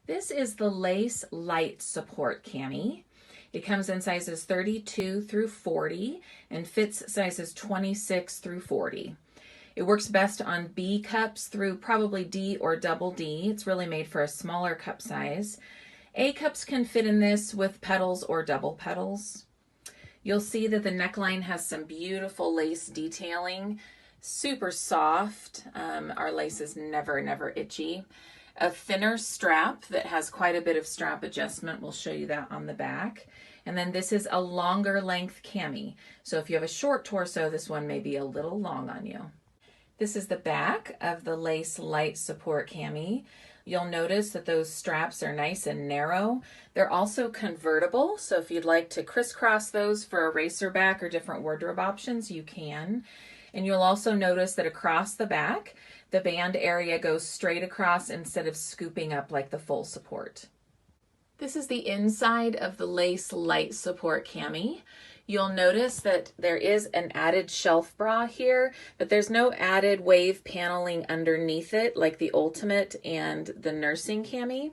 This is the Lace Light Support Cami. It comes in sizes 32 through 40 and fits sizes 26 through 40. It works best on B cups through probably D or double D. It's really made for a smaller cup size. A cups can fit in this with petals or double petals. You'll see that the neckline has some beautiful lace detailing, super soft. Our lace is never itchy. A thinner strap that has quite a bit of strap adjustment. We'll show you that on the back. And then this is a longer length cami. So if you have a short torso, this one may be a little long on you. This is the back of the Lace Light Support Cami. You'll notice that those straps are nice and narrow. They're also convertible, so if you'd like to crisscross those for a racer back or different wardrobe options, you can. And you'll also notice that across the back, the band area goes straight across instead of scooping up like the full support. This is the inside of the Lace Light Support Cami. You'll notice that there is an added shelf bra here, but there's no added wave paneling underneath it like the Ultimate and the Nursing Cami.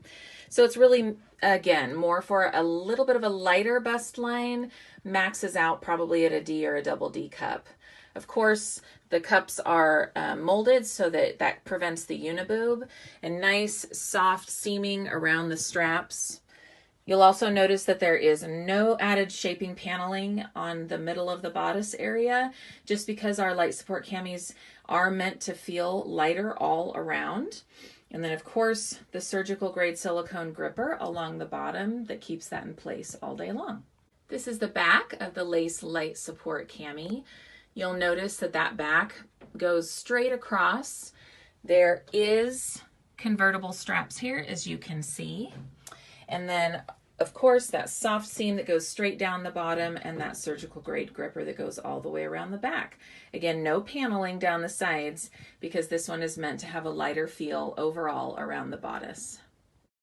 So it's really, again, more for a little bit of a lighter bust line, maxes out probably at a D or a double D cup. Of course, the cups are molded so that prevents the uniboob, and nice soft seaming around the straps. You'll also notice that there is no added shaping paneling on the middle of the bodice area, just because our light support camis are meant to feel lighter all around. And then of course, the surgical grade silicone gripper along the bottom that keeps that in place all day long. This is the back of the Lace Light Support Cami. You'll notice that that back goes straight across. There is convertible straps here, as you can see. And then, of course, that soft seam that goes straight down the bottom and that surgical grade gripper that goes all the way around the back. Again, no paneling down the sides because this one is meant to have a lighter feel overall around the bodice.